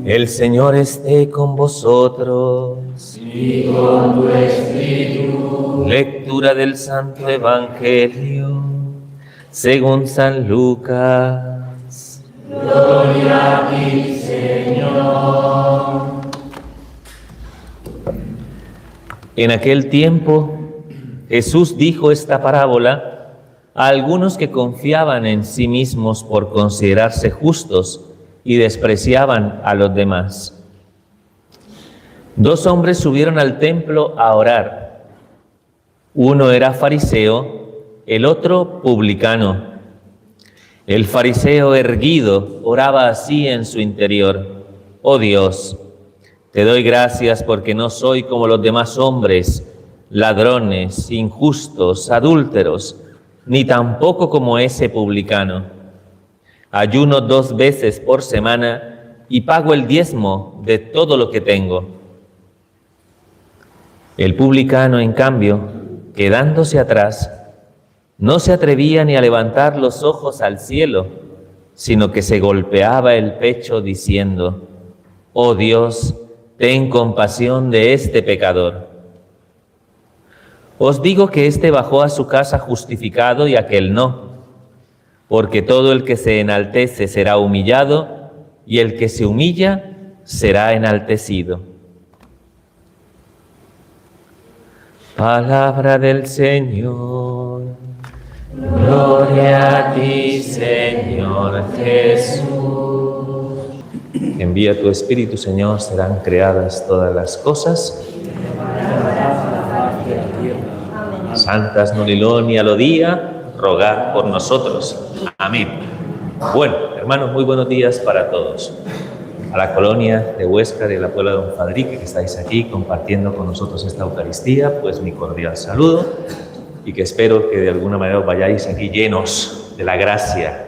El Señor esté con vosotros. Y con tu espíritu. Lectura del Santo Evangelio según San Lucas. Gloria a ti, Señor. En aquel tiempo, Jesús dijo esta parábola a algunos que confiaban en sí mismos por considerarse justos y despreciaban a los demás. 2 hombres subieron al templo a orar. Uno era fariseo, el otro publicano. El fariseo erguido oraba así en su interior: «Oh Dios, te doy gracias porque no soy como los demás hombres, ladrones, injustos, adúlteros, ni tampoco como ese publicano. Ayuno 2 veces por semana y pago el diezmo de todo lo que tengo». El publicano, en cambio, quedándose atrás, no se atrevía ni a levantar los ojos al cielo, sino que se golpeaba el pecho diciendo: «Oh Dios, ten compasión de este pecador». Os digo que éste bajó a su casa justificado y aquel no, porque todo el que se enaltece será humillado, y el que se humilla será enaltecido. Palabra del Señor. Gloria a ti, Señor Jesús. Envía tu Espíritu, Señor, serán creadas todas las cosas. Santas Nolilón y Alodía, rogad por nosotros. Amén. Bueno, hermanos, muy buenos días para todos. A la colonia de Huesca, de la Puebla de Don Fadrique, que estáis aquí compartiendo con nosotros esta Eucaristía, pues mi cordial saludo, y que espero que de alguna manera os vayáis aquí llenos de la gracia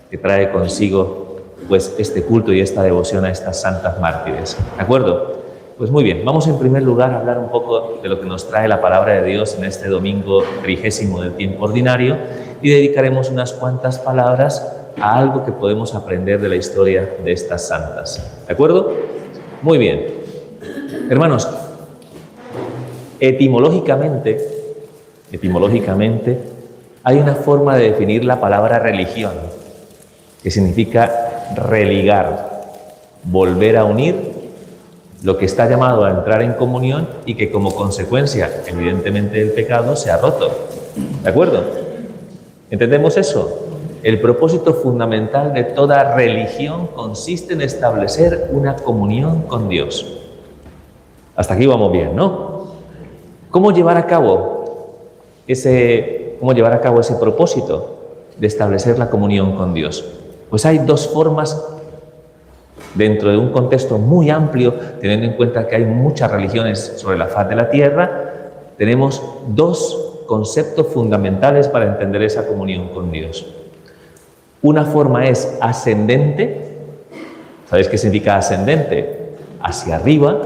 que trae consigo pues este culto y esta devoción a estas santas mártires. ¿De acuerdo? Pues muy bien, vamos en primer lugar a hablar un poco de lo que nos trae la palabra de Dios en este domingo 30 del tiempo ordinario, y dedicaremos unas cuantas palabras a algo que podemos aprender de la historia de estas santas. ¿De acuerdo? Muy bien. Hermanos, etimológicamente, hay una forma de definir la palabra religión, que significa religar, volver a unir lo que está llamado a entrar en comunión y que como consecuencia, evidentemente, del pecado se ha roto. ¿De acuerdo? ¿Entendemos eso? El propósito fundamental de toda religión consiste en establecer una comunión con Dios. Hasta aquí vamos bien, ¿no? ¿Cómo llevar a cabo ese propósito de establecer la comunión con Dios? Pues hay 2 formas dentro de un contexto muy amplio, teniendo en cuenta que hay muchas religiones sobre la faz de la tierra. Tenemos 2 conceptos fundamentales para entender esa comunión con Dios. Una forma es ascendente. ¿Sabéis qué significa ascendente? Hacia arriba,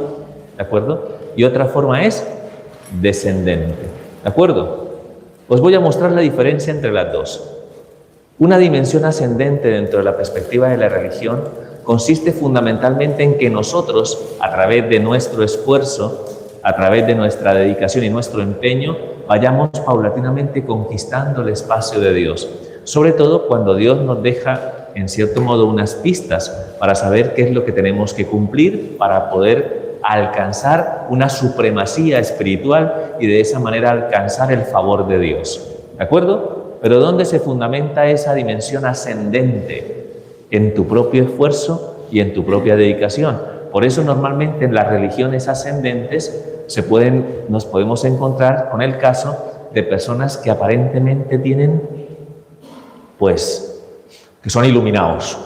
¿de acuerdo? Y otra forma es descendente, ¿de acuerdo? Os voy a mostrar la diferencia entre las 2. Una dimensión ascendente dentro de la perspectiva de la religión consiste fundamentalmente en que nosotros, a través de nuestro esfuerzo, a través de nuestra dedicación y nuestro empeño, vayamos paulatinamente conquistando el espacio de Dios. Sobre todo cuando Dios nos deja, en cierto modo, unas pistas para saber qué es lo que tenemos que cumplir para poder alcanzar una supremacía espiritual y de esa manera alcanzar el favor de Dios. ¿De acuerdo? Pero ¿dónde se fundamenta esa dimensión ascendente? En tu propio esfuerzo y en tu propia dedicación. Por eso normalmente en las religiones ascendentes nos podemos encontrar con el caso de personas que aparentemente que son iluminados,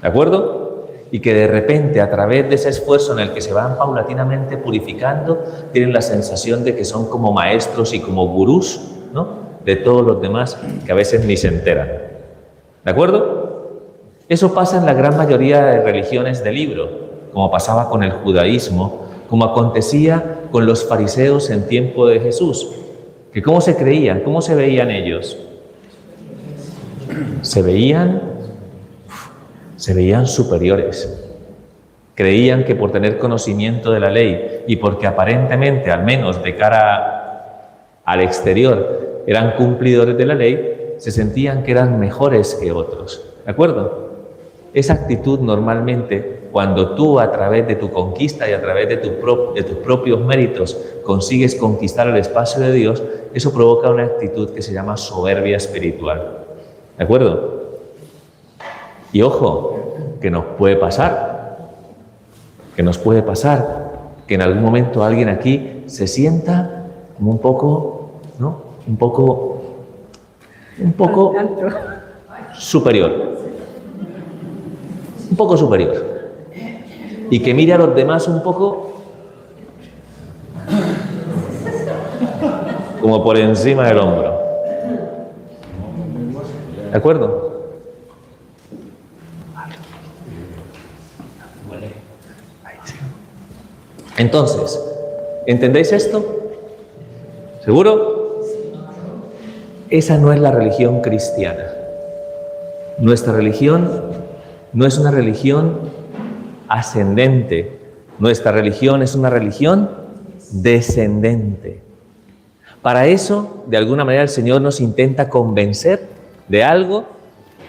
¿de acuerdo? Y que de repente, a través de ese esfuerzo en el que se van paulatinamente purificando, tienen la sensación de que son como maestros y como gurús, ¿no?, de todos los demás, que a veces ni se enteran. ¿De acuerdo? Eso pasa en la gran mayoría de religiones de libro, como pasaba con el judaísmo, como acontecía con los fariseos en tiempo de Jesús. Que ¿cómo se creían? ¿Cómo se veían ellos? Se veían superiores. creían que por tener conocimiento de la ley y porque aparentemente, al menos de cara al exterior, eran cumplidores de la ley, se sentían que eran mejores que otros. ¿De acuerdo? Esa actitud normalmente, cuando tú a través de tu conquista y a través de tus propios méritos consigues conquistar el espacio de Dios, eso provoca una actitud que se llama soberbia espiritual. ¿De acuerdo? Y ojo, que nos puede pasar, que en algún momento alguien aquí se sienta como un poco, ¿no? Un poco superior. Un poco superior. Y que mire a los demás un poco como por encima del hombro. ¿De acuerdo? Entonces, ¿entendéis esto? ¿Seguro? Esa no es la religión cristiana. Nuestra religión no es una religión ascendente. Nuestra religión es una religión descendente. Para eso, de alguna manera, el Señor nos intenta convencer de algo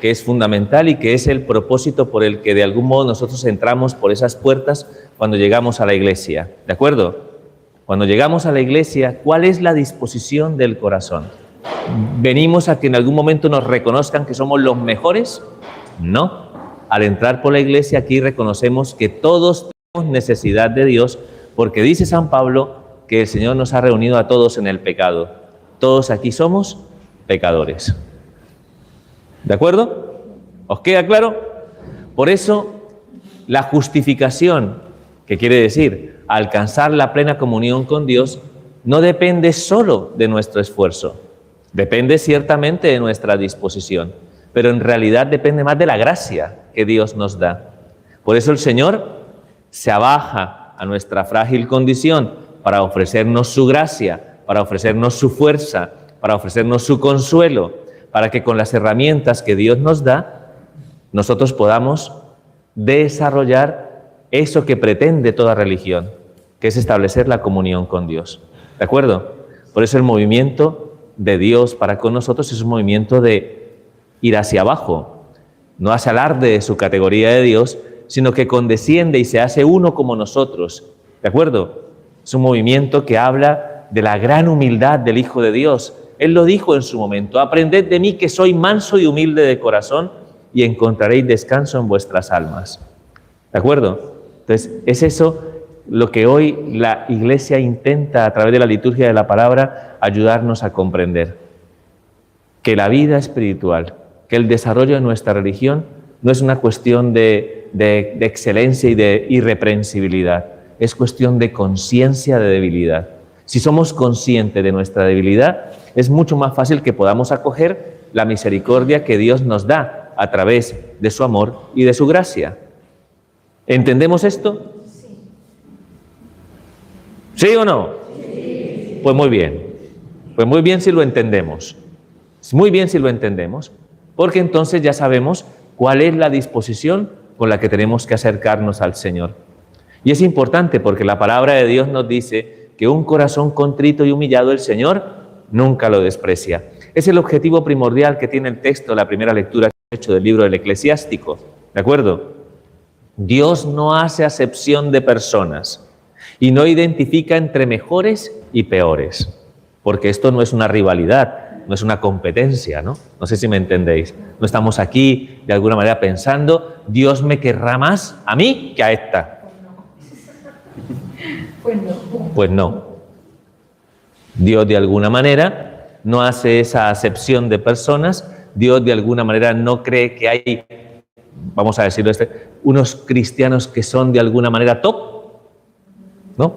que es fundamental y que es el propósito por el que de algún modo nosotros entramos por esas puertas cuando llegamos a la iglesia. ¿De acuerdo? Cuando llegamos a la iglesia, ¿cuál es la disposición del corazón? ¿Venimos a que en algún momento nos reconozcan que somos los mejores? No. Al entrar por la iglesia aquí reconocemos que todos tenemos necesidad de Dios, porque dice San Pablo que el Señor nos ha reunido a todos en el pecado. Todos aquí somos pecadores. ¿De acuerdo? ¿Os queda claro? Por eso, la justificación, que quiere decir alcanzar la plena comunión con Dios, no depende solo de nuestro esfuerzo. Depende ciertamente de nuestra disposición, pero en realidad depende más de la gracia que Dios nos da. Por eso el Señor se abaja a nuestra frágil condición para ofrecernos su gracia, para ofrecernos su fuerza, para ofrecernos su consuelo, para que con las herramientas que Dios nos da, nosotros podamos desarrollar eso que pretende toda religión, que es establecer la comunión con Dios. ¿De acuerdo? Por eso el movimiento de Dios para con nosotros es un movimiento de ir hacia abajo. No hace alarde de su categoría de Dios, sino que condesciende y se hace uno como nosotros. ¿De acuerdo? Es un movimiento que habla de la gran humildad del Hijo de Dios. Él lo dijo en su momento: aprended de mí que soy manso y humilde de corazón y encontraréis descanso en vuestras almas. ¿De acuerdo? Entonces, es eso lo que hoy la Iglesia intenta, a través de la liturgia de la palabra, ayudarnos a comprender. Que la vida espiritual, que el desarrollo de nuestra religión no es una cuestión de excelencia y de irreprensibilidad, es cuestión de conciencia de debilidad. Si somos conscientes de nuestra debilidad, es mucho más fácil que podamos acoger la misericordia que Dios nos da a través de su amor y de su gracia. ¿Entendemos esto? ¿Sí o no? Sí. Pues muy bien. Pues muy bien si lo entendemos. Muy bien si lo entendemos, porque entonces ya sabemos cuál es la disposición con la que tenemos que acercarnos al Señor. Y es importante porque la palabra de Dios nos dice que un corazón contrito y humillado el Señor nunca lo desprecia. Es el objetivo primordial que tiene el texto, la primera lectura que he hecho del libro del Eclesiástico. ¿De acuerdo? Dios no hace acepción de personas y no identifica entre mejores y peores, porque esto no es una rivalidad, no es una competencia, ¿no? No sé si me entendéis. No estamos aquí de alguna manera pensando: Dios me querrá más a mí que a esta. Pues no. Dios de alguna manera no hace esa acepción de personas. Dios de alguna manera no cree que hay, vamos a decirlo, unos cristianos que son de alguna manera top, ¿no?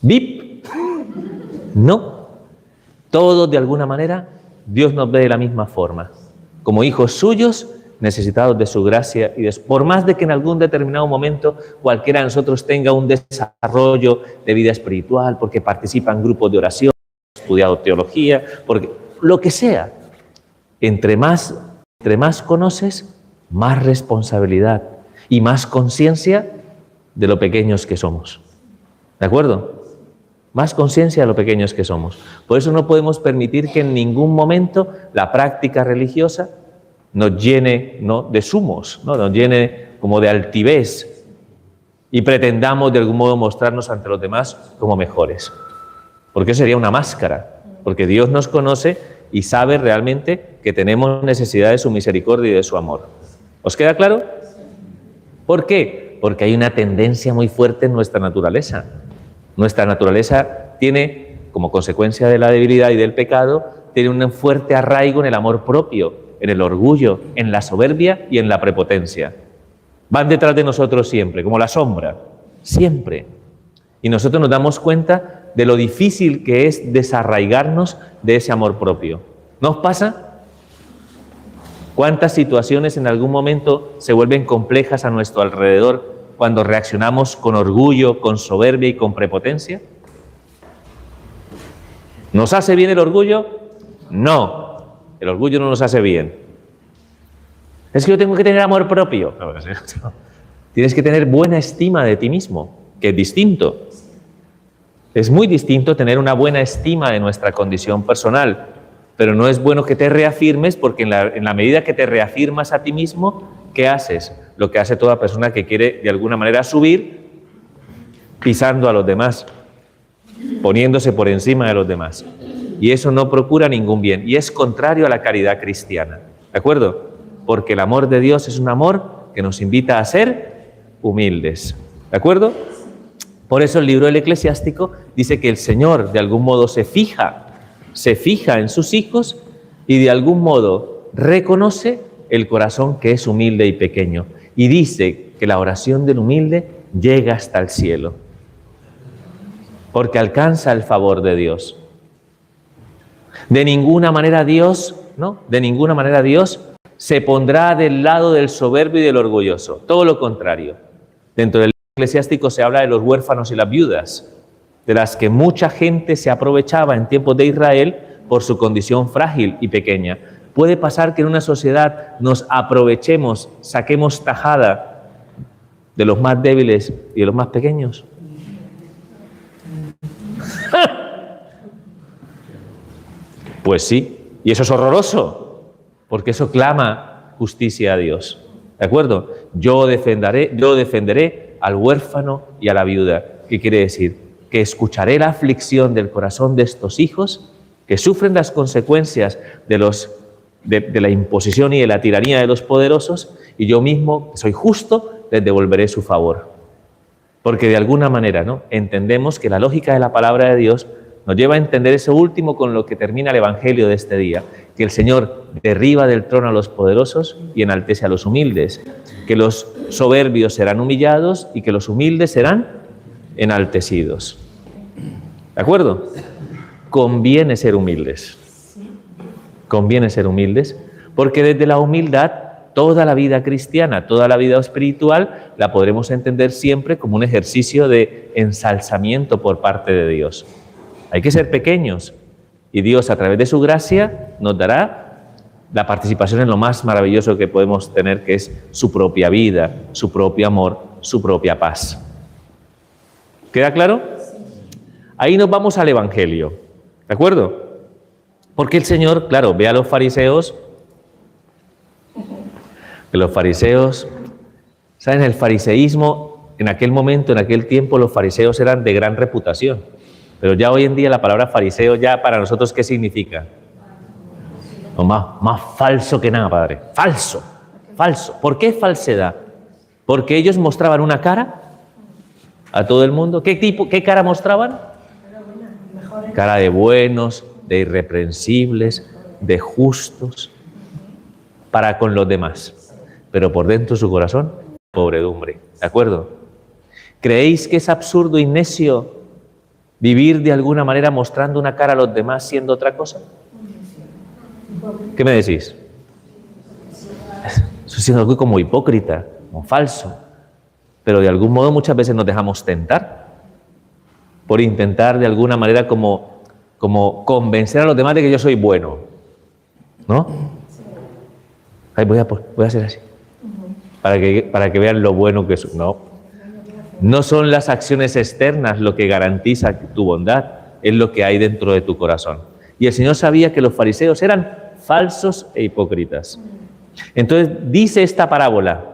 VIP, no. Todos de alguna manera Dios nos ve de la misma forma, como hijos suyos necesitados de su gracia y por más de que en algún determinado momento cualquiera de nosotros tenga un desarrollo de vida espiritual, porque participa en grupos de oración, estudiado teología, porque lo que sea, entre más conoces, más responsabilidad y más conciencia de lo pequeños que somos. ¿De acuerdo? Más conciencia de lo pequeños que somos. Por eso no podemos permitir que en ningún momento la práctica religiosa nos llene, ¿no?, de zumos, ¿no?, nos llene como de altivez y pretendamos de algún modo mostrarnos ante los demás como mejores. Porque sería una máscara, porque Dios nos conoce y sabe realmente que tenemos necesidad de su misericordia y de su amor. ¿Os queda claro? ¿Por qué? Porque hay una tendencia muy fuerte en nuestra naturaleza. Nuestra naturaleza tiene, como consecuencia de la debilidad y del pecado, tiene un fuerte arraigo en el amor propio, en el orgullo, en la soberbia y en la prepotencia. Van detrás de nosotros siempre, como la sombra, siempre. Y nosotros nos damos cuenta de lo difícil que es desarraigarnos de ese amor propio. ¿No os pasa? ¿Cuántas situaciones en algún momento se vuelven complejas a nuestro alrededor cuando reaccionamos con orgullo, con soberbia y con prepotencia? ¿Nos hace bien el orgullo? No, el orgullo no nos hace bien. Es que yo tengo que tener amor propio. No. Tienes que tener buena estima de ti mismo, que es distinto. Es muy distinto tener una buena estima de nuestra condición personal, pero no es bueno que te reafirmes, porque en la medida que te reafirmas a ti mismo, ¿qué haces? Lo que hace toda persona que quiere de alguna manera subir, pisando a los demás, poniéndose por encima de los demás. Y eso no procura ningún bien, y es contrario a la caridad cristiana, ¿de acuerdo? Porque el amor de Dios es un amor que nos invita a ser humildes, ¿de acuerdo? Por eso el libro del Eclesiástico dice que el Señor de algún modo se fija en sus hijos y de algún modo reconoce el corazón que es humilde y pequeño. Y dice que la oración del humilde llega hasta el cielo, porque alcanza el favor de Dios. De ninguna manera Dios, ¿no? De ninguna manera Dios se pondrá del lado del soberbio y del orgulloso. Todo lo contrario. Dentro del Eclesiástico se habla de los huérfanos y las viudas, de las que mucha gente se aprovechaba en tiempos de Israel por su condición frágil y pequeña. Puede pasar que en una sociedad nos aprovechemos, saquemos tajada de los más débiles y de los más pequeños. Pues sí, y eso es horroroso, porque eso clama justicia a Dios. ¿De acuerdo? Yo defenderé al huérfano y a la viuda. ¿Qué quiere decir? Que escucharé la aflicción del corazón de estos hijos que sufren las consecuencias de la imposición y de la tiranía de los poderosos, y yo mismo, que soy justo, les devolveré su favor. Porque de alguna manera, ¿no?, entendemos que la lógica de la palabra de Dios nos lleva a entender eso último con lo que termina el Evangelio de este día, que el Señor derriba del trono a los poderosos y enaltece a los humildes, que los soberbios serán humillados y que los humildes serán enaltecidos. ¿De acuerdo? Conviene ser humildes. Conviene ser humildes, porque desde la humildad toda la vida cristiana, toda la vida espiritual, la podremos entender siempre como un ejercicio de ensalzamiento por parte de Dios. Hay que ser pequeños y Dios, a través de su gracia, nos dará la participación en lo más maravilloso que podemos tener, que es su propia vida, su propio amor, su propia paz. ¿Queda claro? Ahí nos vamos al Evangelio, ¿de acuerdo? Porque el Señor, claro, ve a los fariseos, que los fariseos, ¿saben? El fariseísmo, en aquel momento, en aquel tiempo, los fariseos eran de gran reputación. Pero ya hoy en día la palabra fariseo ya para nosotros, ¿qué significa? No, más falso que nada, padre. Falso, falso. ¿Por qué falsedad? Porque ellos mostraban una cara a todo el mundo. ¿Qué cara mostraban? Cara de buenos, de irreprensibles, de justos, para con los demás. Pero por dentro su corazón, pobredumbre. ¿De acuerdo? ¿Creéis que es absurdo y necio vivir de alguna manera mostrando una cara a los demás siendo otra cosa? ¿Qué me decís? Eso es algo como hipócrita, como falso. Pero de algún modo muchas veces nos dejamos tentar por intentar de alguna manera como convencer a los demás de que yo soy bueno, ¿no? Ay, voy a hacer así, para que vean lo bueno que soy. No, No son las acciones externas lo que garantiza tu bondad, es lo que hay dentro de tu corazón. Y el Señor sabía que los fariseos eran falsos e hipócritas. Entonces dice esta parábola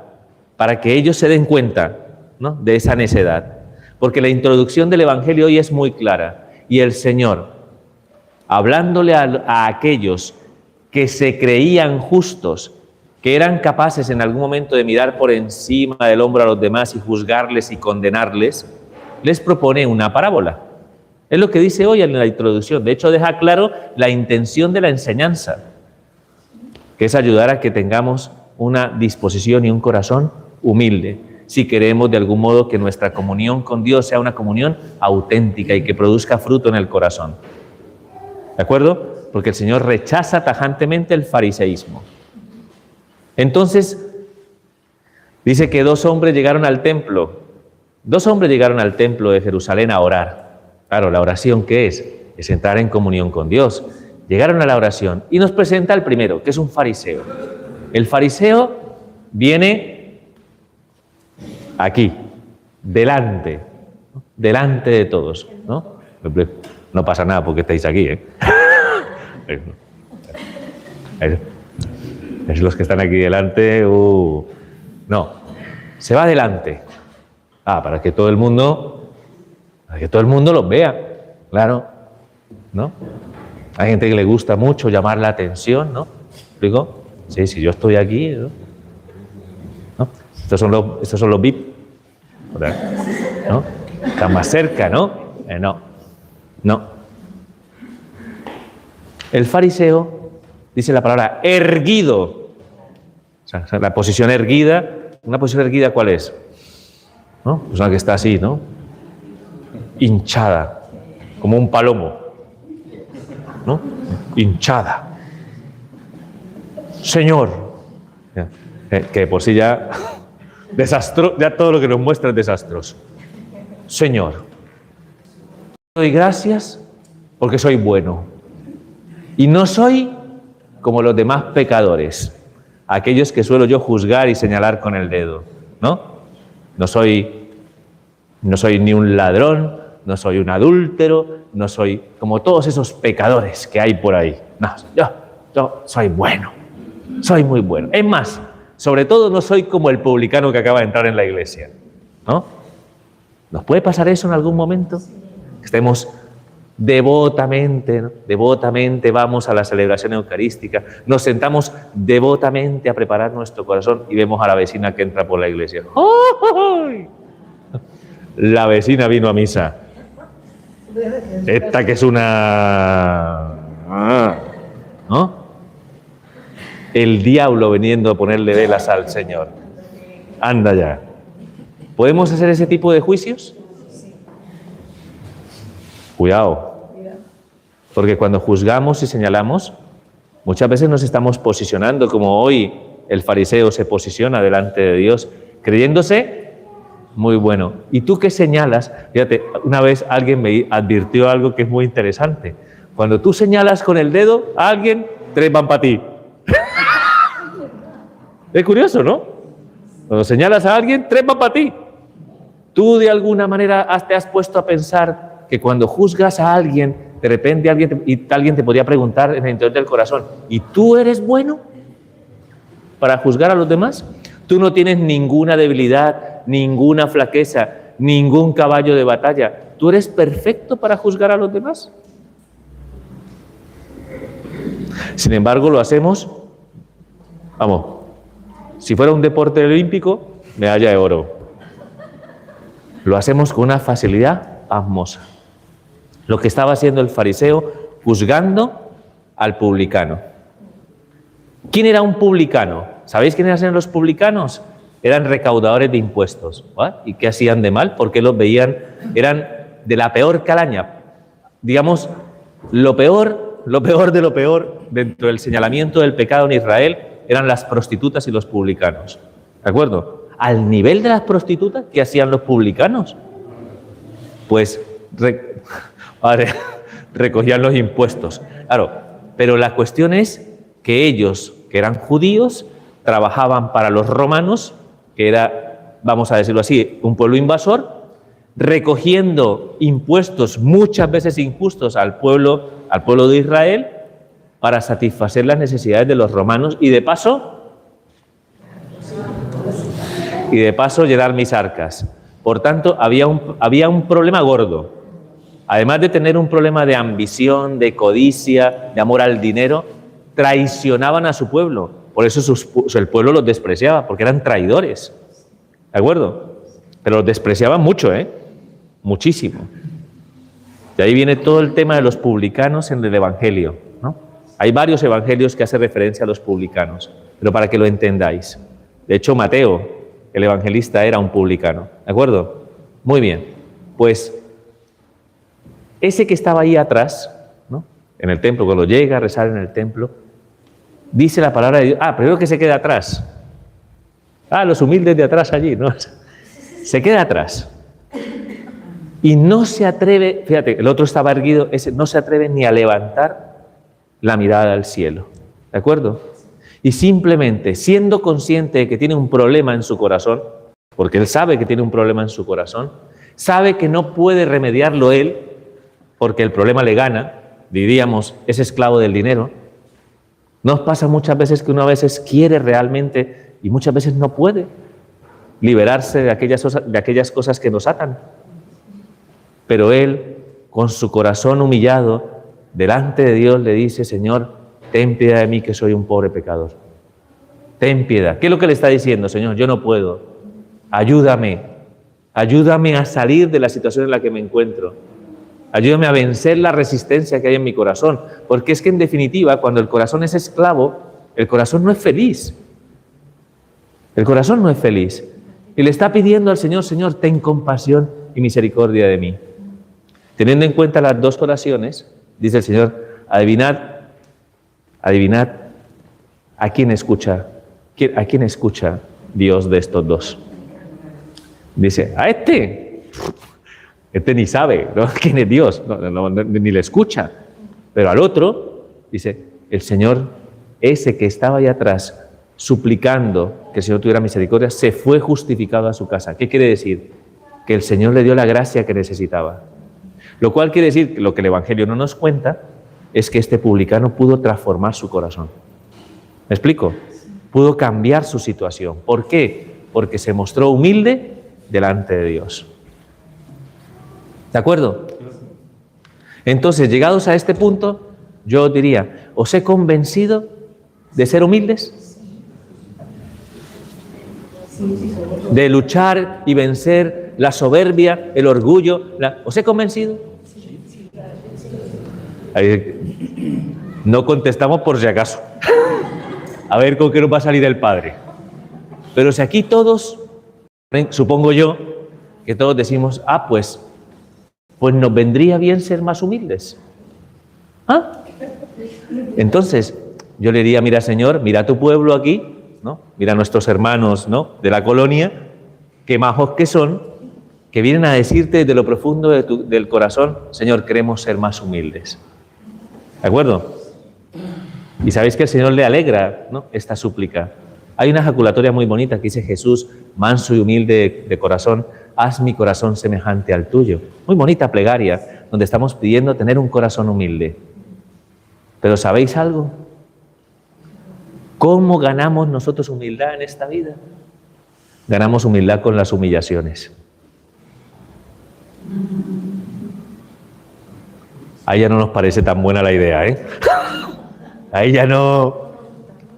para que ellos se den cuenta, ¿no?, de esa necedad. Porque la introducción del Evangelio hoy es muy clara. Y el Señor, hablándole a aquellos que se creían justos, que eran capaces en algún momento de mirar por encima del hombro a los demás y juzgarles y condenarles, les propone una parábola. Es lo que dice hoy en la introducción. De hecho, deja claro la intención de la enseñanza, que es ayudar a que tengamos una disposición y un corazón humilde, si queremos de algún modo que nuestra comunión con Dios sea una comunión auténtica y que produzca fruto en el corazón. ¿De acuerdo? Porque el Señor rechaza tajantemente el fariseísmo. Entonces, dice que dos hombres llegaron al templo de Jerusalén a orar. Claro, ¿la oración qué es? Es entrar en comunión con Dios. Llegaron a la oración y nos presenta el primero, que es un fariseo. El fariseo viene aquí, delante de todos, ¿no? No pasa nada porque estáis aquí, ¿eh? Es los que están aquí delante, no, se va adelante. Para que todo el mundo los vea, claro, ¿no? Hay gente que le gusta mucho llamar la atención, ¿no? ¿Explico? Sí, si yo estoy aquí, ¿no? Estos son los VIP, ¿no? Están más cerca, ¿no? No. El fariseo, dice la palabra, erguido. O sea, la posición erguida, ¿una posición erguida cuál es? ¿No? Pues una que está así, ¿no? Hinchada, como un palomo, ¿no? Hinchada. Señor, que por sí ya ya todo lo que nos muestra es desastroso. Señor, doy gracias porque soy bueno y no soy como los demás pecadores, aquellos que suelo yo juzgar y señalar con el dedo, ¿no? No soy ni un ladrón, no soy un adúltero, no soy como todos esos pecadores que hay por ahí. No, yo soy bueno, soy muy bueno. Es más, sobre todo no soy como el publicano que acaba de entrar en la iglesia, ¿no? ¿Nos puede pasar eso en algún momento? Que estemos devotamente, ¿no? Devotamente vamos a la celebración eucarística, nos sentamos devotamente a preparar nuestro corazón y vemos a la vecina que entra por la iglesia. ¡Ay! La vecina vino a misa. Esta que es una... ¿no? El diablo viniendo a ponerle velas al Señor. Anda ya. ¿Podemos hacer ese tipo de juicios? Cuidado. Porque cuando juzgamos y señalamos, muchas veces nos estamos posicionando como hoy el fariseo se posiciona delante de Dios, creyéndose muy bueno. ¿Y tú qué señalas? Fíjate, una vez alguien me advirtió algo que es muy interesante. Cuando tú señalas con el dedo a alguien, 3 van para ti. Es curioso, ¿no? Cuando señalas a alguien, 3 van para ti. Tú de alguna manera te has puesto a pensar que cuando juzgas a alguien, de repente alguien te podría preguntar en el interior del corazón, ¿y tú eres bueno para juzgar a los demás? Tú no tienes ninguna debilidad, ninguna flaqueza, ningún caballo de batalla. ¿Tú eres perfecto para juzgar a los demás? Sin embargo, lo hacemos, vamos, si fuera un deporte olímpico, medalla de oro. Lo hacemos con una facilidad pasmosa. Lo que estaba haciendo el fariseo, juzgando al publicano. ¿Quién era un publicano? ¿Sabéis quiénes eran los publicanos? Eran recaudadores de impuestos. ¿Va? ¿Y qué hacían de mal? ¿Por qué los veían? Eran de la peor calaña. Digamos, lo peor de lo peor dentro del señalamiento del pecado en Israel eran las prostitutas y los publicanos. ¿De acuerdo? Al nivel de las prostitutas, ¿qué hacían los publicanos? Pues recogían los impuestos. Claro, pero la cuestión es que ellos, que eran judíos, trabajaban para los romanos, que era, vamos a decirlo así, un pueblo invasor, recogiendo impuestos muchas veces injustos al pueblo de Israel para satisfacer las necesidades de los romanos y de paso llenar mis arcas. Por tanto, había un problema gordo. Además de tener un problema de ambición, de codicia, de amor al dinero, traicionaban a su pueblo. Por eso el pueblo los despreciaba, porque eran traidores. ¿De acuerdo? Pero los despreciaban mucho, muchísimo. De ahí viene todo el tema de los publicanos en el Evangelio, ¿no? Hay varios evangelios que hacen referencia a los publicanos, pero para que lo entendáis. De hecho, Mateo, el evangelista, era un publicano. ¿De acuerdo? Muy bien. Pues ese que estaba ahí atrás, ¿no? En el templo, cuando llega a rezar en el templo, dice la palabra de Dios. Primero que se queda atrás. Los humildes de atrás allí, ¿no? Se queda atrás. Y no se atreve, fíjate, el otro estaba erguido, ese no se atreve ni a levantar la mirada al cielo. ¿De acuerdo? Y simplemente, siendo consciente de que tiene un problema en su corazón, porque él sabe que tiene un problema en su corazón, sabe que no puede remediarlo él, porque el problema le gana, diríamos, es esclavo del dinero. Nos pasa muchas veces que uno a veces quiere realmente y muchas veces no puede liberarse de aquellas cosas que nos atan. Pero él, con su corazón humillado, delante de Dios le dice: Señor, ten piedad de mí que soy un pobre pecador. Ten piedad. ¿Qué es lo que le está diciendo? Señor, yo no puedo. Ayúdame. Ayúdame a salir de la situación en la que me encuentro. Ayúdame a vencer la resistencia que hay en mi corazón. Porque es que en definitiva, cuando el corazón es esclavo, el corazón no es feliz. El corazón no es feliz. Y le está pidiendo al Señor: Señor, ten compasión y misericordia de mí. Teniendo en cuenta las dos oraciones, dice el Señor: adivinad a quién escucha Dios de estos dos. Dice: a este ni sabe, ¿no? quién es Dios, ni le escucha. Pero al otro, dice, el Señor, ese que estaba ahí atrás, suplicando que el Señor tuviera misericordia, se fue justificado a su casa. ¿Qué quiere decir? Que el Señor le dio la gracia que necesitaba. Lo cual quiere decir que lo que el Evangelio no nos cuenta es que este publicano pudo transformar su corazón. ¿Me explico? Pudo cambiar su situación. ¿Por qué? Porque se mostró humilde delante de Dios. ¿De acuerdo? Entonces, llegados a este punto, yo diría: ¿os he convencido de ser humildes? De luchar y vencer la soberbia, el orgullo. ¿Os he convencido? No contestamos por si acaso. A ver con qué nos va a salir el Padre. Pero si aquí todos, supongo yo, que todos decimos: pues nos vendría bien ser más humildes. Entonces, yo le diría: mira, Señor, mira a tu pueblo aquí, ¿no? Mira a nuestros hermanos, ¿no?, de la colonia, qué majos que son, que vienen a decirte desde lo profundo del corazón: Señor, queremos ser más humildes. ¿De acuerdo? Y sabéis que el Señor le alegra, ¿no?, esta súplica. Hay una ejaculatoria muy bonita que dice: Jesús, manso y humilde de corazón, haz mi corazón semejante al tuyo. Muy bonita plegaria, donde estamos pidiendo tener un corazón humilde. Pero ¿sabéis algo? ¿Cómo ganamos nosotros humildad en esta vida? Ganamos humildad con las humillaciones. A ella no nos parece tan buena la idea, ¿eh? A ella no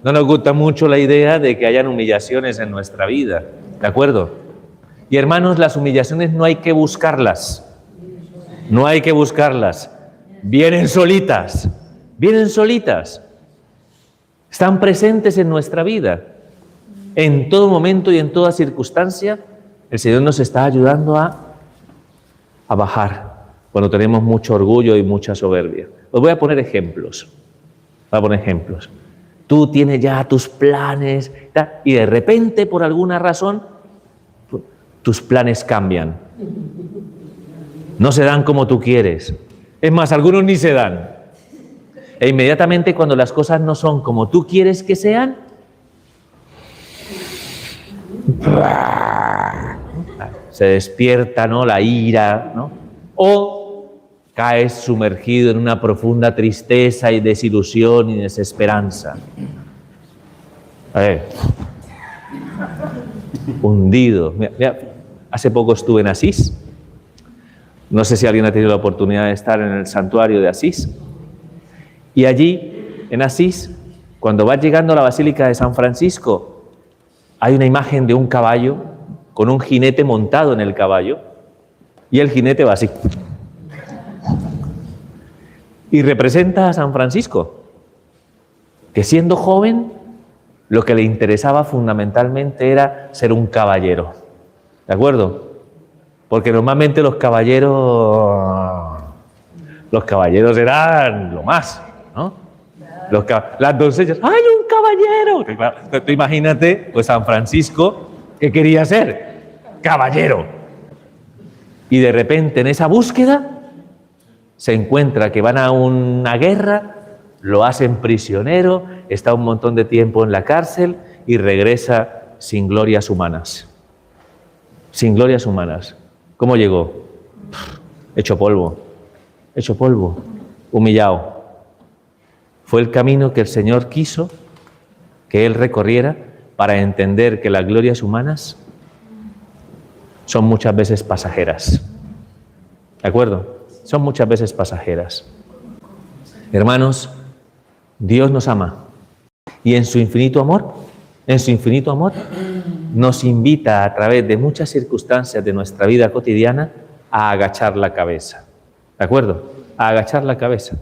nos gusta mucho la idea de que hayan humillaciones en nuestra vida, ¿de acuerdo? Y hermanos, las humillaciones no hay que buscarlas. No hay que buscarlas. Vienen solitas. Vienen solitas. Están presentes en nuestra vida. En todo momento y en toda circunstancia, el Señor nos está ayudando a bajar cuando tenemos mucho orgullo y mucha soberbia. Os voy a poner ejemplos. Tú tienes ya tus planes y de repente, por alguna razón, tus planes cambian. No se dan como tú quieres. Es más, algunos ni se dan. E inmediatamente, cuando las cosas no son como tú quieres que sean, Se despierta, ¿no?, la ira, ¿no? O caes sumergido en una profunda tristeza y desilusión y desesperanza. A ver, hundido. Mira, hace poco estuve en Asís. No sé si alguien ha tenido la oportunidad de estar en el santuario de Asís. Y allí, en Asís, cuando vas llegando a la Basílica de San Francisco, hay una imagen de un caballo con un jinete montado en el caballo y el jinete va así. Y representa a San Francisco, que siendo joven, lo que le interesaba fundamentalmente era ser un caballero. ¿De acuerdo? Porque normalmente los caballeros eran lo más, ¿no? Las doncellas, ¡ay, un caballero! Claro, tú imagínate, pues San Francisco, ¿qué quería ser? Caballero. Y de repente en esa búsqueda se encuentra que van a una guerra, lo hacen prisionero, está un montón de tiempo en la cárcel y regresa sin glorias humanas. Sin glorias humanas. ¿Cómo llegó? Hecho polvo, humillado. Fue el camino que el Señor quiso que Él recorriera para entender que las glorias humanas son muchas veces pasajeras. ¿De acuerdo? Son muchas veces pasajeras. Hermanos, Dios nos ama y en su infinito amor, nos invita a través de muchas circunstancias de nuestra vida cotidiana a agachar la cabeza. ¿De acuerdo? A agachar la cabeza.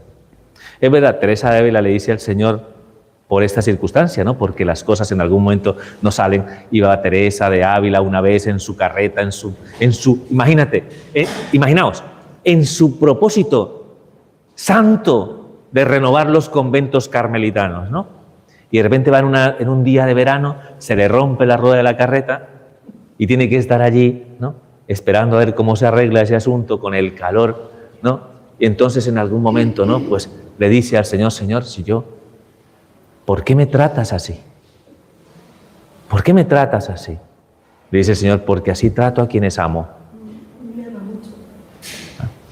Es verdad, Teresa de Ávila le dice al Señor por esta circunstancia, ¿no? Porque las cosas en algún momento no salen. Iba Teresa de Ávila una vez en su carreta, imaginaos, en su propósito santo de renovar los conventos carmelitanos, ¿no? Y de repente va en un día de verano, se le rompe la rueda de la carreta y tiene que estar allí, ¿no?, esperando a ver cómo se arregla ese asunto con el calor, ¿no? Y entonces en algún momento, ¿no?, pues le dice al Señor, Señor, ¿por qué me tratas así? ¿Por qué me tratas así? Le dice el Señor, porque así trato a quienes amo.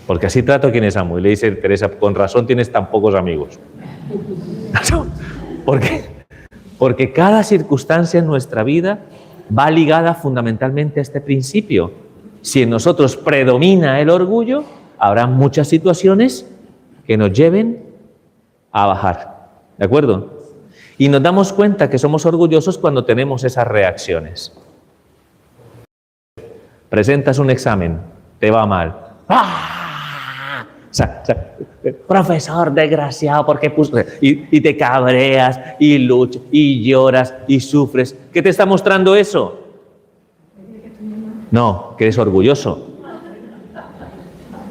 Porque así trato a quienes amo. Y le dice Teresa, con razón tienes tan pocos amigos. ¿Por qué? Porque cada circunstancia en nuestra vida va ligada fundamentalmente a este principio. Si en nosotros predomina el orgullo, habrá muchas situaciones que nos lleven a bajar. ¿De acuerdo? Y nos damos cuenta que somos orgullosos cuando tenemos esas reacciones. Presentas un examen, te va mal. ¡Ah! Profesor desgraciado, ¿por qué y te cabreas, y luchas, y lloras, y sufres? ¿Qué te está mostrando eso? No, que eres orgulloso.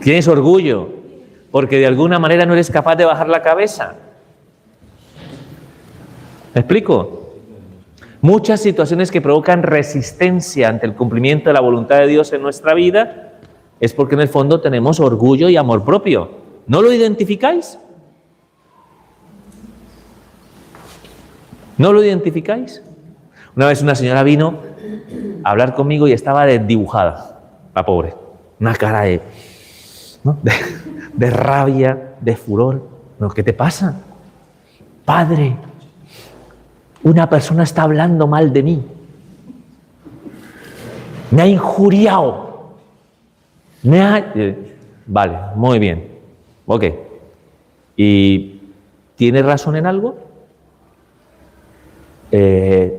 Tienes orgullo, porque de alguna manera no eres capaz de bajar la cabeza. ¿Me explico? Muchas situaciones que provocan resistencia ante el cumplimiento de la voluntad de Dios en nuestra vida es porque en el fondo tenemos orgullo y amor propio. ¿No lo identificáis? ¿No lo identificáis? Una vez una señora vino a hablar conmigo y estaba desdibujada, la pobre. Una cara de rabia, de furor. ¿Pero qué te pasa? Padre, una persona está hablando mal de mí. Me ha injuriado. Vale, muy bien. Ok. ¿Y tiene razón en algo?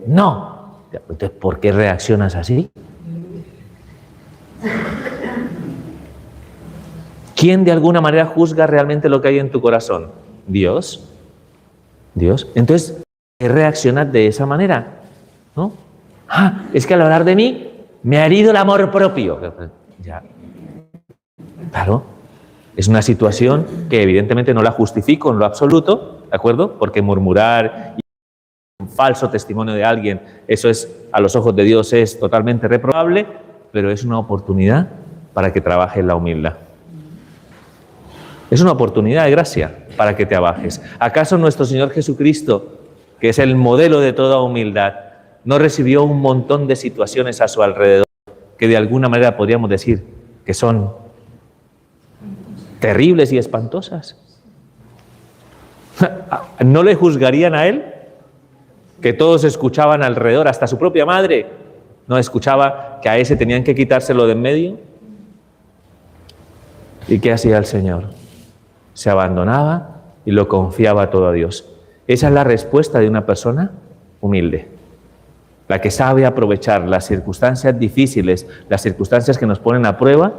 No. Entonces, ¿por qué reaccionas así? ¿Quién de alguna manera juzga realmente lo que hay en tu corazón? Dios. Entonces, ¿por qué reaccionas de esa manera? ¿No? Es que al hablar de mí me ha herido el amor propio. Ya. Claro, es una situación que evidentemente no la justifico en lo absoluto, ¿de acuerdo? Porque murmurar y un falso testimonio de alguien, eso es, a los ojos de Dios, es totalmente reprobable, pero es una oportunidad para que trabajes la humildad. Es una oportunidad de gracia para que te abajes. ¿Acaso nuestro Señor Jesucristo, que es el modelo de toda humildad, no recibió un montón de situaciones a su alrededor que de alguna manera podríamos decir que son terribles y espantosas. ¿No le juzgarían a él? Que todos escuchaban alrededor, hasta su propia madre no escuchaba que a ese tenían que quitárselo de en medio. ¿Y qué hacía el Señor? Se abandonaba y lo confiaba todo a Dios. Esa es la respuesta de una persona humilde, la que sabe aprovechar las circunstancias difíciles, las circunstancias que nos ponen a prueba,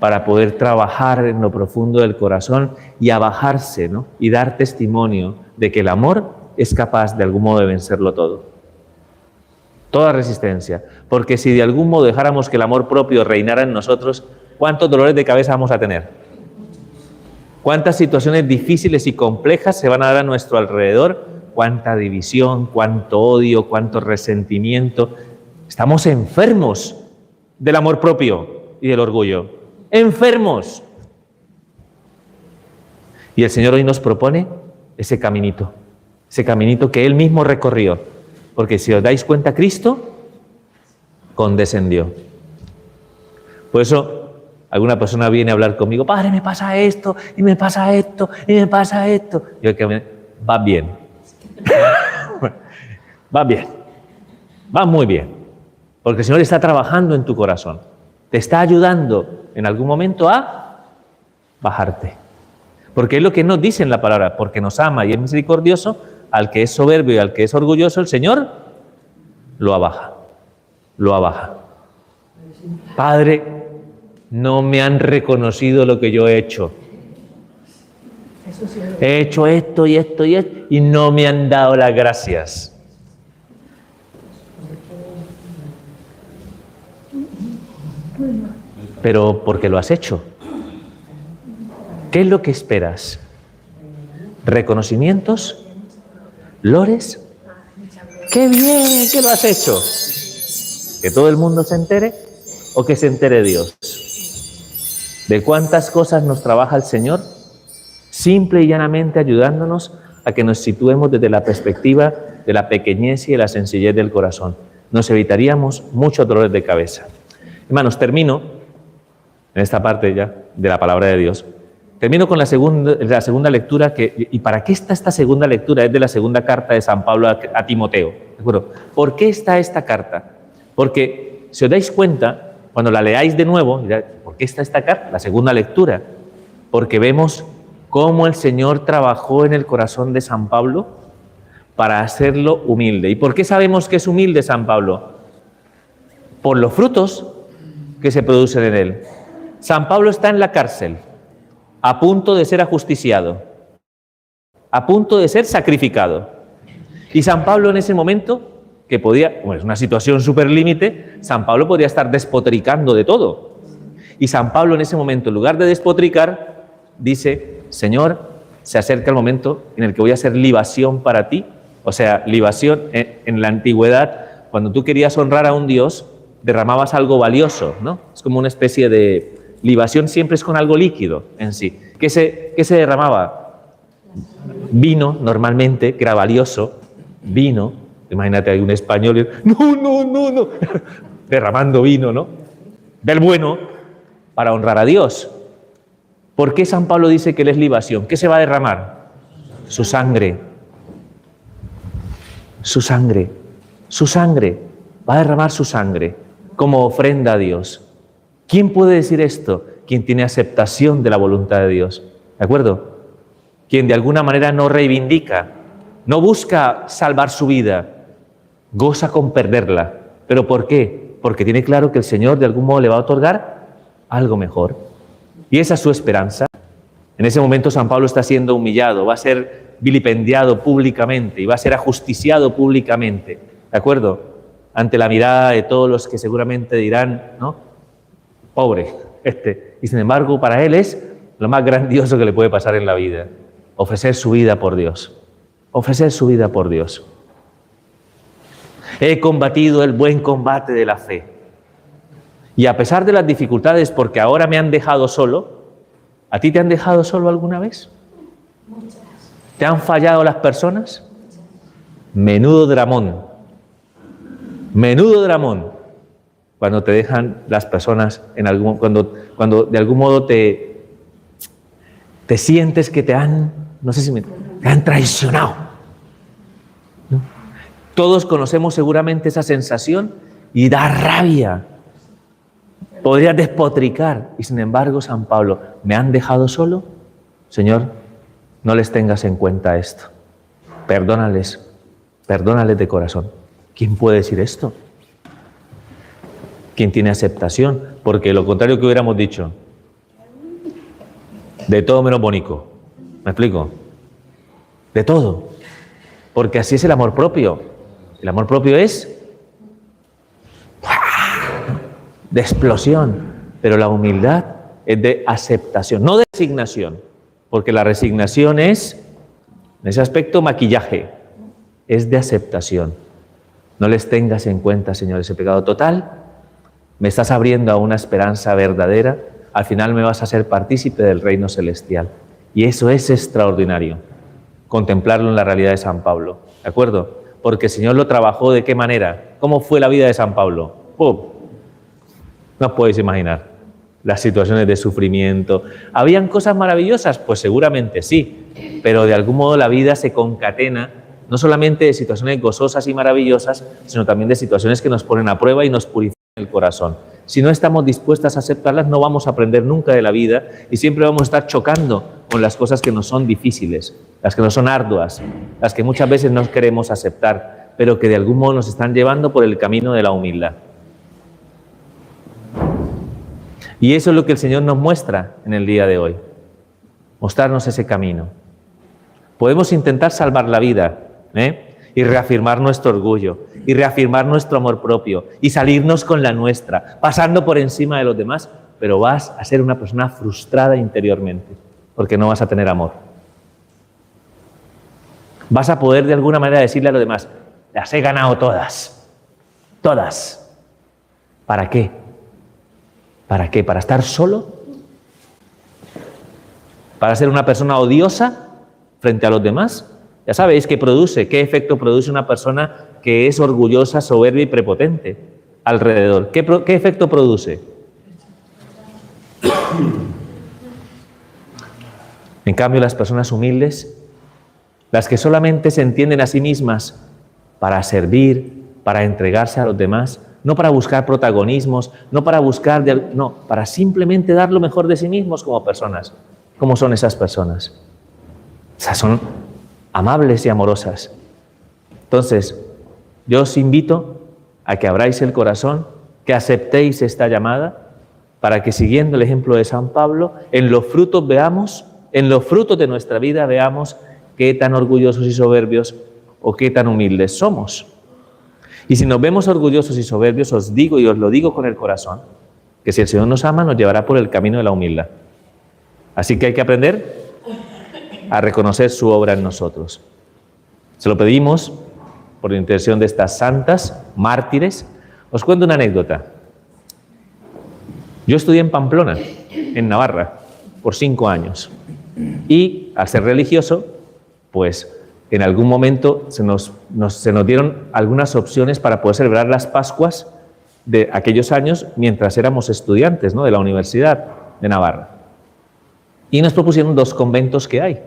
para poder trabajar en lo profundo del corazón y abajarse, ¿no? Y dar testimonio de que el amor es capaz de algún modo de vencerlo todo. Toda resistencia. Porque si de algún modo dejáramos que el amor propio reinara en nosotros, ¿cuántos dolores de cabeza vamos a tener? ¿Cuántas situaciones difíciles y complejas se van a dar a nuestro alrededor? ¿Cuánta división, cuánto odio, cuánto resentimiento? Estamos enfermos del amor propio y del orgullo. Enfermos. Y el Señor hoy nos propone ese caminito que Él mismo recorrió. Porque si os dais cuenta, Cristo condescendió. Por eso alguna persona viene a hablar conmigo: Padre, me pasa esto, y me pasa esto, y me pasa esto. Yo que va bien. Va bien. Va muy bien. Porque el Señor está trabajando en tu corazón. Te está ayudando en algún momento a bajarte. Porque es lo que nos dice en la palabra: porque nos ama y es misericordioso, al que es soberbio y al que es orgulloso, el Señor lo abaja. Lo abaja. Padre, no me han reconocido lo que yo he hecho. He hecho esto y esto y esto y no me han dado las gracias. Pero porque lo has hecho. ¿Qué es lo que esperas? ¿Reconocimientos? ¿Lores? ¡Qué bien que lo has hecho! ¿Que todo el mundo se entere o que se entere Dios? ¿De cuántas cosas nos trabaja el Señor? Simple y llanamente ayudándonos a que nos situemos desde la perspectiva de la pequeñez y de la sencillez del corazón. Nos evitaríamos muchos dolores de cabeza. Hermanos, termino en esta parte ya de la palabra de Dios. Termino con la segunda lectura. ¿Y para qué está esta segunda lectura? Es de la segunda carta de San Pablo a Timoteo. ¿De acuerdo? ¿Por qué está esta carta? Porque, si os dais cuenta, cuando la leáis de nuevo, dirá, ¿por qué está esta carta? La segunda lectura. Porque vemos cómo el Señor trabajó en el corazón de San Pablo para hacerlo humilde. ¿Y por qué sabemos que es humilde San Pablo? Por los frutos que se producen en él. San Pablo está en la cárcel, a punto de ser ajusticiado, a punto de ser sacrificado. Y San Pablo en ese momento, que podía, bueno, es una situación súper límite, San Pablo podría estar despotricando de todo. Y San Pablo en ese momento, en lugar de despotricar, dice: Señor, se acerca el momento en el que voy a hacer libación para ti. O sea, libación en la antigüedad, cuando tú querías honrar a un Dios, derramabas algo valioso, ¿no? Es como una especie de libación, siempre es con algo líquido en sí. ¿Qué se derramaba? Vino, normalmente, que era valioso. Vino. Imagínate, hay un español y no, derramando vino, ¿no? Del bueno, para honrar a Dios. ¿Por qué San Pablo dice que él es libación? ¿Qué se va a derramar? Su sangre. Su sangre. Su sangre. Va a derramar su sangre como ofrenda a Dios. ¿Quién puede decir esto? Quien tiene aceptación de la voluntad de Dios. ¿De acuerdo? Quien de alguna manera no reivindica, no busca salvar su vida, goza con perderla. ¿Pero por qué? Porque tiene claro que el Señor de algún modo le va a otorgar algo mejor. Y esa es su esperanza. En ese momento San Pablo está siendo humillado, va a ser vilipendiado públicamente y va a ser ajusticiado públicamente. ¿De acuerdo? Ante la mirada de todos los que seguramente dirán, ¿no? Pobre, Y sin embargo, para él es lo más grandioso que le puede pasar en la vida. Ofrecer su vida por Dios. Ofrecer su vida por Dios. He combatido el buen combate de la fe. Y a pesar de las dificultades, porque ahora me han dejado solo, ¿a ti te han dejado solo alguna vez? Muchas. ¿Te han fallado las personas? Menudo dramón. Menudo dramón. cuando te dejan las personas, cuando de algún modo te sientes que te han traicionado, ¿no? Todos conocemos seguramente esa sensación y da rabia. Podrías despotricar. Y sin embargo, San Pablo, ¿me han dejado solo? Señor, no les tengas en cuenta esto. Perdónales de corazón. ¿Quién puede decir esto? ¿Quién tiene aceptación? Porque lo contrario que hubiéramos dicho, de todo menos bonito. ¿Me explico? De todo. Porque así es el amor propio. El amor propio es de explosión, pero la humildad es de aceptación, no de resignación, porque la resignación es, en ese aspecto, maquillaje, es de aceptación. No les tengas en cuenta, Señor, ese pecado total. Me estás abriendo a una esperanza verdadera. Al final me vas a hacer partícipe del reino celestial. Y eso es extraordinario, contemplarlo en la realidad de San Pablo. ¿De acuerdo? Porque el Señor lo trabajó ¿de qué manera? ¿Cómo fue la vida de San Pablo? ¡Pum! No os podéis imaginar las situaciones de sufrimiento. ¿Habían cosas maravillosas? Pues seguramente sí, pero de algún modo la vida se concatena no solamente de situaciones gozosas y maravillosas, sino también de situaciones que nos ponen a prueba y nos purifican el corazón. Si no estamos dispuestas a aceptarlas, no vamos a aprender nunca de la vida y siempre vamos a estar chocando con las cosas que nos son difíciles, las que nos son arduas, las que muchas veces no queremos aceptar, pero que de algún modo nos están llevando por el camino de la humildad. Y eso es lo que el Señor nos muestra en el día de hoy, mostrarnos ese camino. Podemos intentar salvar la vida, y reafirmar nuestro orgullo, y reafirmar nuestro amor propio, y salirnos con la nuestra, pasando por encima de los demás, pero vas a ser una persona frustrada interiormente, porque no vas a tener amor. Vas a poder de alguna manera decirle a los demás, las he ganado todas, todas. ¿Para qué? ¿Para qué? ¿Para estar solo? ¿Para ser una persona odiosa frente a los demás? Ya sabéis qué efecto produce una persona que es orgullosa, soberbia y prepotente alrededor. ¿Qué efecto produce? En cambio, las personas humildes, las que solamente se entienden a sí mismas para servir, para entregarse a los demás, no para buscar protagonismos, no para para simplemente dar lo mejor de sí mismos como personas. ¿Cómo son esas personas? O sea, son amables y amorosas. Entonces, yo os invito a que abráis el corazón, que aceptéis esta llamada, para que siguiendo el ejemplo de San Pablo, en los frutos de nuestra vida veamos qué tan orgullosos y soberbios o qué tan humildes somos. Y si nos vemos orgullosos y soberbios, os digo y os lo digo con el corazón, que si el Señor nos ama, nos llevará por el camino de la humildad. Así que hay que aprender a reconocer su obra en nosotros. Se lo pedimos por intercesión de estas santas, mártires. Os cuento una anécdota. Yo estudié en Pamplona, en Navarra, por 5 años. Y al ser religioso, pues en algún momento se nos dieron algunas opciones para poder celebrar las Pascuas de aquellos años mientras éramos estudiantes, ¿no?, de la Universidad de Navarra. Y nos propusieron 2 conventos que hay,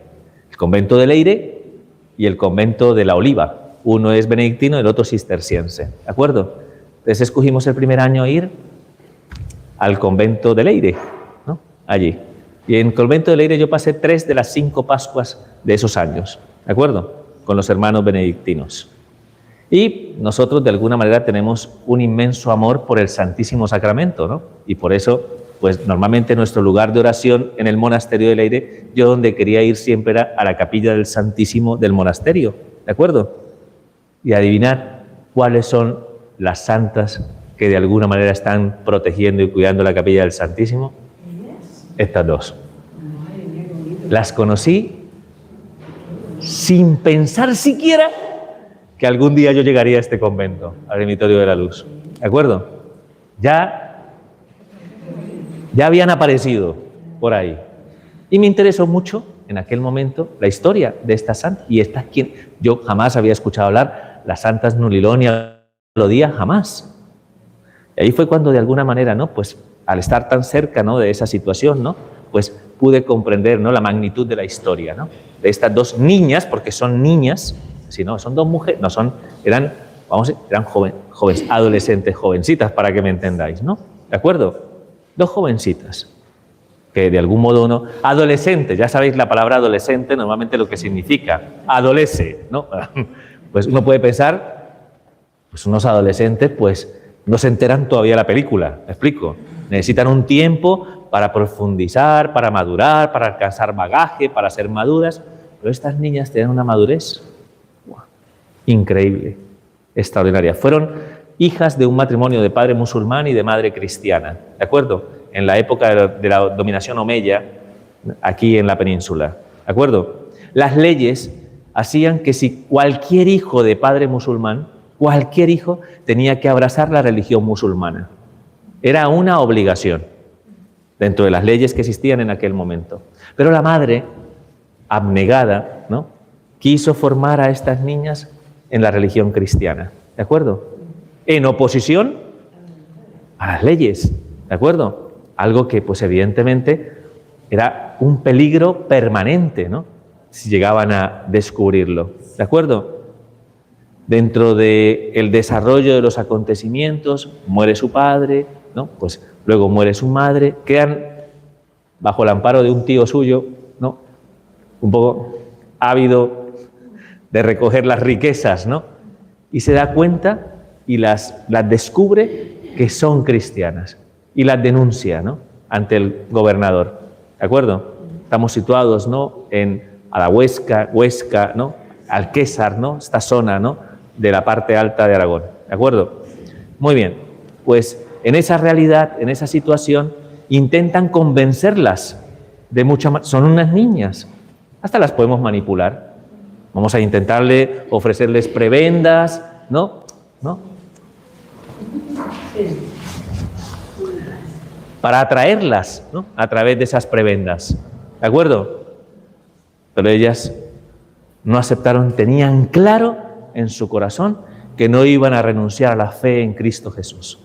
el convento de Leire y el convento de la Oliva. Uno es benedictino y el otro cisterciense, ¿de acuerdo? Entonces escogimos el primer año ir al convento de Leire, ¿no?, allí. Y en el convento de Leire yo pasé 3 de las 5 Pascuas de esos años, ¿de acuerdo?, con los hermanos benedictinos. Y nosotros de alguna manera tenemos un inmenso amor por el Santísimo Sacramento, ¿no? Y por eso, pues normalmente nuestro lugar de oración en el monasterio de Leire, yo donde quería ir siempre era a la capilla del Santísimo del monasterio, ¿de acuerdo? Y adivinar cuáles son las santas que de alguna manera están protegiendo y cuidando la capilla del Santísimo. Estas 2. Las conocí sin pensar siquiera que algún día yo llegaría a este convento, al Eremitorio de la Luz. ¿De acuerdo? Ya habían aparecido por ahí. Y me interesó mucho en aquel momento la historia de esta santa. Y esta quien yo jamás había escuchado hablar, las santas Nulilón y Alodía, jamás. Y ahí fue cuando de alguna manera, ¿no? Pues al estar tan cerca, ¿no?, de esa situación, ¿no?, pues pude comprender, ¿no?, la magnitud de la historia, ¿no?, de estas dos niñas, porque son niñas, si no, son dos mujeres, no son, eran jóvenes, adolescentes, jovencitas, para que me entendáis, ¿no? ¿De acuerdo? Dos jovencitas, que de algún modo uno, adolescentes, ya sabéis la palabra adolescente, normalmente lo que significa, adolece, ¿no? Pues uno puede pensar, pues unos adolescentes, pues no se enteran todavía de la película, ¿me explico? Necesitan un tiempo para profundizar, para madurar, para alcanzar bagaje, para ser maduras, pero estas niñas tienen una madurez increíble, extraordinaria. Fueron hijas de un matrimonio de padre musulmán y de madre cristiana, ¿de acuerdo? En la época de la dominación omeya, aquí en la península, ¿de acuerdo? Las leyes hacían que si cualquier hijo de padre musulmán, cualquier hijo tenía que abrazar la religión musulmana. Era una obligación dentro de las leyes que existían en aquel momento. Pero la madre, abnegada, ¿no?, quiso formar a estas niñas en la religión cristiana, ¿de acuerdo? En oposición a las leyes, ¿de acuerdo? Algo que, pues evidentemente, era un peligro permanente, ¿no?, si llegaban a descubrirlo, ¿de acuerdo? Dentro del desarrollo de los acontecimientos, muere su padre, ¿no?, pues luego muere su madre, quedan bajo el amparo de un tío suyo, ¿no?, un poco ávido de recoger las riquezas, ¿no?, y se da cuenta y las descubre que son cristianas y las denuncia, ¿no?, ante el gobernador, ¿de acuerdo? Estamos situados, ¿no?, en Huesca, ¿no?, Alquézar, ¿no?, esta zona, ¿no?, de la parte alta de Aragón, ¿de acuerdo? Muy bien, pues en esa realidad, en esa situación, intentan convencerlas de son unas niñas, hasta las podemos manipular. Vamos a intentarle ofrecerles prebendas, ¿no? Para atraerlas, ¿no?, a través de esas prebendas, ¿de acuerdo? Pero ellas no aceptaron, tenían claro en su corazón que no iban a renunciar a la fe en Cristo Jesús.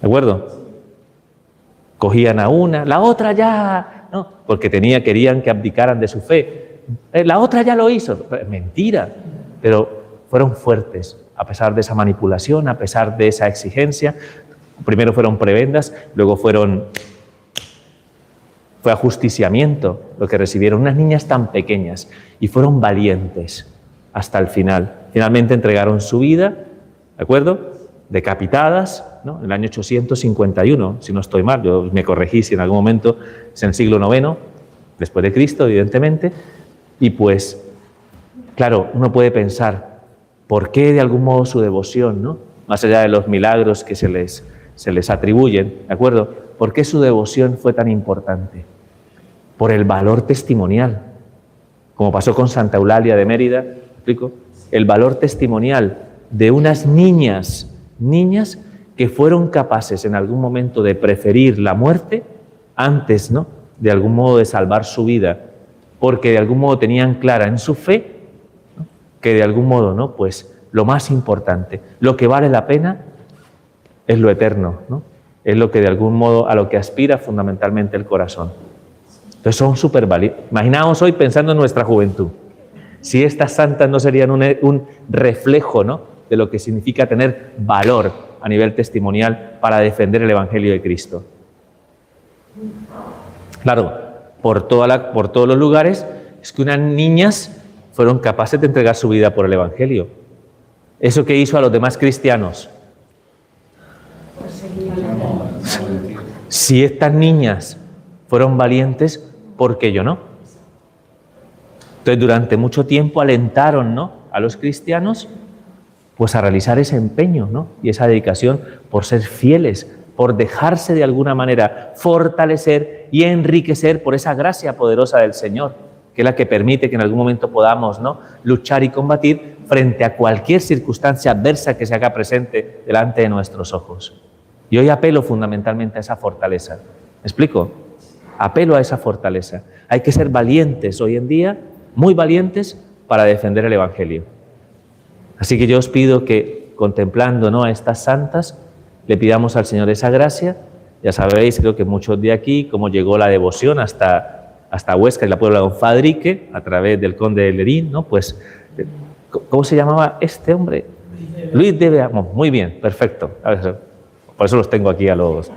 ¿De acuerdo? Cogían a una, la otra ya, ¿no?, porque querían que abdicaran de su fe. La otra ya lo hizo. Mentira. Pero fueron fuertes, a pesar de esa manipulación, a pesar de esa exigencia. Primero fueron prebendas, luego fue ajusticiamiento lo que recibieron unas niñas tan pequeñas, y fueron valientes hasta el final. Finalmente entregaron su vida, ¿de acuerdo?, decapitadas, ¿no?, en el año 851, si no estoy mal, yo me corregí si en algún momento es en el siglo IX, después de Cristo, evidentemente. Y pues, claro, uno puede pensar, ¿por qué de algún modo su devoción, ¿no?, más allá de los milagros que se les atribuyen, ¿de acuerdo?, ¿por qué su devoción fue tan importante? Por el valor testimonial, como pasó con Santa Eulalia de Mérida, ¿me explico? El valor testimonial de unas niñas que fueron capaces en algún momento de preferir la muerte antes, ¿no?, de algún modo de salvar su vida, porque de algún modo tenían clara en su fe, ¿no?, que de algún modo, ¿no?, pues lo más importante, lo que vale la pena es lo eterno, ¿no?, es lo que de algún modo a lo que aspira fundamentalmente el corazón. Entonces son súper valientes. Imaginaos hoy pensando en nuestra juventud, si estas santas no serían un reflejo, ¿no?, de lo que significa tener valor a nivel testimonial para defender el Evangelio de Cristo. Claro, por todos los lugares, es que unas niñas fueron capaces de entregar su vida por el Evangelio. ¿Eso qué hizo a los demás cristianos? Si estas niñas fueron valientes, ¿por qué yo no? Entonces, durante mucho tiempo alentaron, ¿no?, a los cristianos pues a realizar ese empeño, ¿no?, y esa dedicación por ser fieles, por dejarse de alguna manera fortalecer y enriquecer por esa gracia poderosa del Señor, que es la que permite que en algún momento podamos, ¿no?, luchar y combatir frente a cualquier circunstancia adversa que se haga presente delante de nuestros ojos. Y hoy apelo fundamentalmente a esa fortaleza. ¿Me explico? Apelo a esa fortaleza. Hay que ser valientes hoy en día, muy valientes, para defender el Evangelio. Así que yo os pido que, contemplando, ¿no?, a estas santas, le pidamos al Señor esa gracia. Ya sabéis, creo que muchos de aquí, cómo llegó la devoción hasta Huesca y la Puebla de Don Fadrique, a través del conde de Lerín, ¿no? Pues, ¿cómo se llamaba este hombre? Luis de Beamont. Muy bien, perfecto. Por eso los tengo aquí a los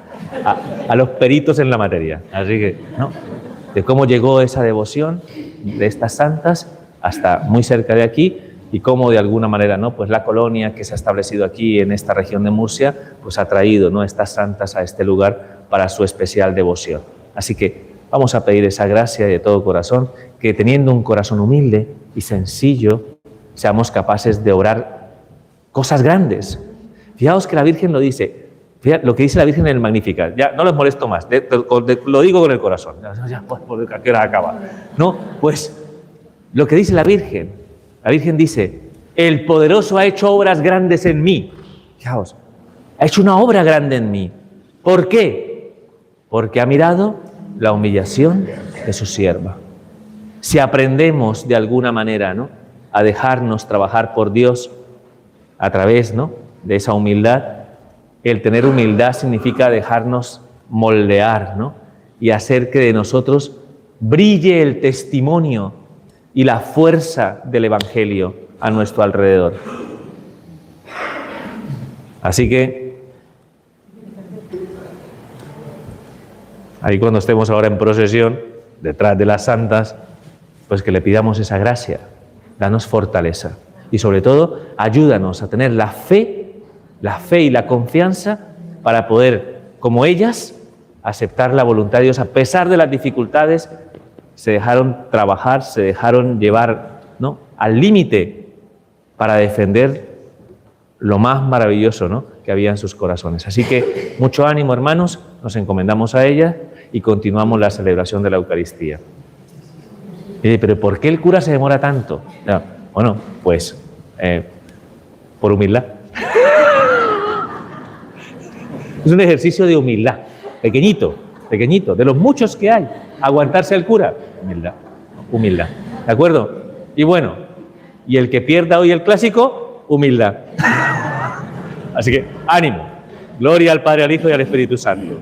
peritos en la materia. Así que, ¿no? De cómo llegó esa devoción de estas santas hasta muy cerca de aquí, y cómo de alguna manera, ¿no? Pues la colonia que se ha establecido aquí en esta región de Murcia, pues ha traído, ¿no? Estas santas a este lugar para su especial devoción. Así que vamos a pedir esa gracia de todo corazón, que teniendo un corazón humilde y sencillo, seamos capaces de orar cosas grandes. Fijaos que la Virgen lo dice, fíjate, lo que dice la Virgen en el Magnificat. Ya no les molesto más, lo digo con el corazón. Ya, pues, ¿a qué hora acaba? No, pues lo que dice la Virgen dice, el poderoso ha hecho obras grandes en mí. Fijaos, ha hecho una obra grande en mí. ¿Por qué? Porque ha mirado la humillación de su sierva. Si aprendemos de alguna manera, ¿no?, a dejarnos trabajar por Dios a través, ¿no?, de esa humildad, el tener humildad significa dejarnos moldear, ¿no?, y hacer que de nosotros brille el testimonio y la fuerza del Evangelio a nuestro alrededor. Así que, ahí cuando estemos ahora en procesión, detrás de las santas, pues que le pidamos esa gracia, danos fortaleza y sobre todo ayúdanos a tener la fe y la confianza para poder, como ellas, aceptar la voluntad de Dios a pesar de las dificultades. Se dejaron trabajar, se dejaron llevar, ¿no?, al límite para defender lo más maravilloso, ¿no?, que había en sus corazones. Así que mucho ánimo, hermanos, nos encomendamos a ella y continuamos la celebración de la Eucaristía. ¿Pero por qué el cura se demora tanto? Bueno, pues por humildad. Es un ejercicio de humildad, pequeñito, de los muchos que hay. Aguantarse al cura, humildad, ¿de acuerdo? Y bueno, y el que pierda hoy el clásico, humildad. Así que ánimo, gloria al Padre, al Hijo y al Espíritu Santo.